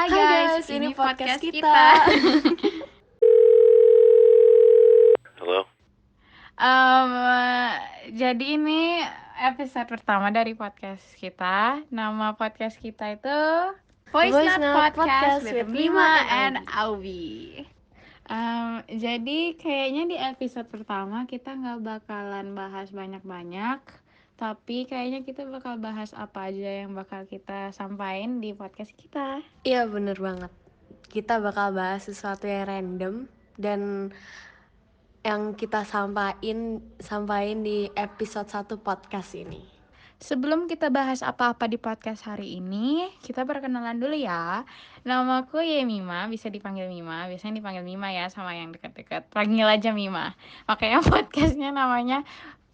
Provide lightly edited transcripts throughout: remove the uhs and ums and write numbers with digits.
Hai Hai guys, guys, ini ini podcast podcast kita. kita. Halo? Em, jadi ini episode pertama dari podcast kita. Nama podcast kita itu Voice Voice Note Note Podcast Podcast with with Mima Mima and and Augie. Augie. Jadi kayaknya di episode pertama kita nggak bakalan bahas banyak-banyak, tapi kayaknya kita bakal bahas apa aja yang bakal kita sampaikan di podcast kita. Iya bener banget. Kita bakal bahas sesuatu yang random dan yang kita sampain di episode 1 podcast ini. Sebelum kita bahas apa-apa di podcast hari ini, kita perkenalan dulu ya. Namaku Yemima, bisa dipanggil Mima. Biasanya dipanggil Mima ya sama yang dekat-dekat. Panggil aja Mima. Makanya podcastnya namanya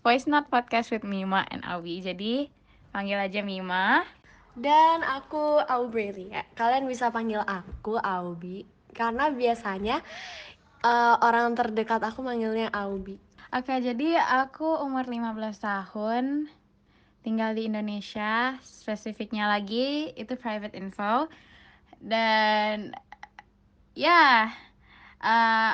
Voice Note Podcast with Mima and Augie. Jadi panggil aja Mima. Dan aku Aurelia. Kalian bisa panggil aku Aubi karena biasanya orang terdekat aku manggilnya Aubi. Oke, jadi aku umur 15 tahun. Tinggal di Indonesia, spesifiknya lagi itu private info. Dan ya,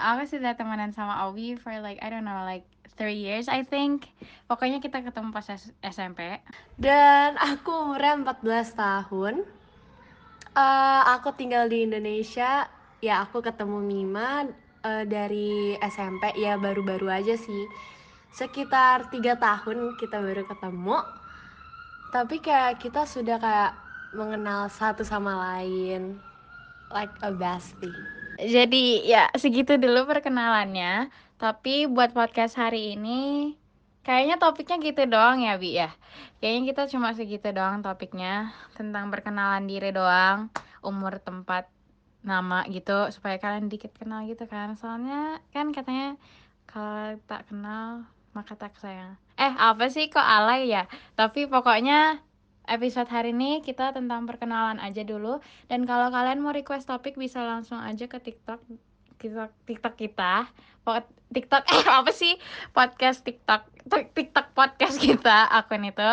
aku sudah temenan sama Augie for like I don't know like 3 years I think. Pokoknya kita ketemu pas SMP. Dan aku umurnya 14 tahun. Aku tinggal di Indonesia. Ya aku ketemu Mima dari SMP. Ya baru-baru aja sih. Sekitar 3 tahun kita baru ketemu. Tapi kayak kita sudah kayak mengenal satu sama lain, like a bestie. Jadi ya segitu dulu perkenalannya. Tapi buat podcast hari ini kayaknya topiknya gitu doang ya Bi ya. Kayaknya kita cuma segitu doang topiknya, tentang perkenalan diri doang, umur, tempat, nama gitu, supaya kalian dikit kenal gitu kan. Soalnya kan katanya kalau tak kenal maka tak sayang. Apa sih kok alay ya? Tapi pokoknya episode hari ini kita tentang perkenalan aja dulu. Dan kalau kalian mau request topik bisa langsung aja ke TikTok kita. TikTok apa sih? Podcast TikTok podcast kita, akun itu.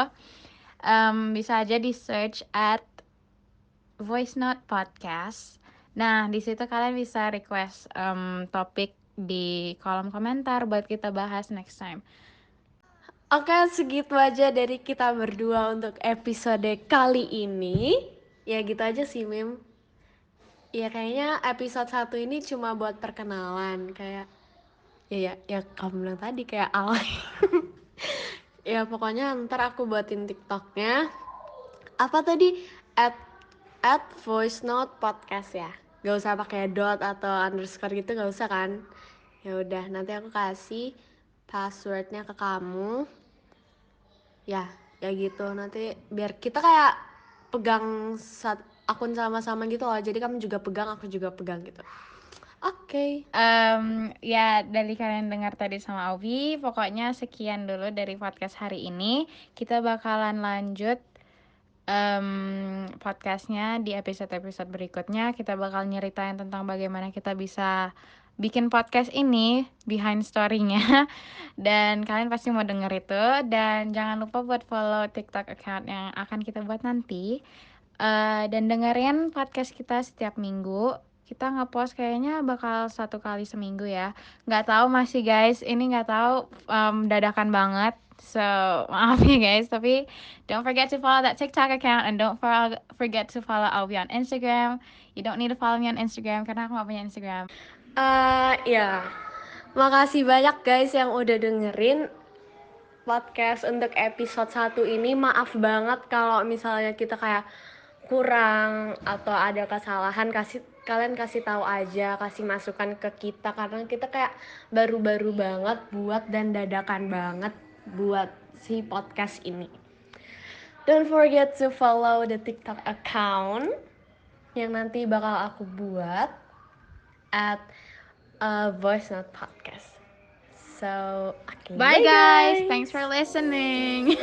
Bisa aja di search at Voice Note Podcast. Nah, di situ kalian bisa request topik di kolom komentar buat kita bahas next time. Oke, segitu aja dari kita berdua untuk episode kali ini. Ya gitu aja sih, Mim. Ya kayaknya episode 1 ini cuma buat perkenalan. Kayak ya kamu bilang tadi kayak alay. Ya pokoknya ntar aku buatin TikToknya. Apa tadi? At voice note podcast ya. Gak usah pakai dot atau underscore gitu, gak usah kan? Ya udah, nanti aku kasih passwordnya ke kamu. Ya gitu. Nanti biar kita kayak pegang akun sama-sama gitu loh. Jadi kamu juga pegang, aku juga pegang gitu. Oke. Ya dari kalian dengar tadi sama Augie, pokoknya sekian dulu dari podcast hari ini. Kita bakalan lanjut podcastnya di episode-episode berikutnya. Kita bakal nyeritain tentang bagaimana kita bisa bikin podcast ini, behind story-nya. Dan kalian pasti mau denger itu. Dan jangan lupa buat follow TikTok account yang akan kita buat nanti. Dan dengerin podcast kita setiap minggu. Kita nge-post kayaknya bakal 1 kali seminggu ya. Nggak tahu masih guys, ini nggak tahu, dadakan banget. So maaf ya guys, tapi don't forget to follow that TikTok account and don't forget to follow Augie on Instagram. You don't need to follow me on Instagram karena aku nggak punya Instagram. Ya. Makasih banyak guys yang udah dengerin podcast untuk episode 1 ini. Maaf banget kalau misalnya kita kayak kurang atau ada kesalahan, kalian kasih tahu aja, kasih masukan ke kita karena kita kayak baru-baru banget buat dan dadakan banget buat si podcast ini. Don't forget to follow the TikTok account yang nanti bakal aku buat at Voice Note Podcast. So, okay, Bye guys, guys. thanks for listening.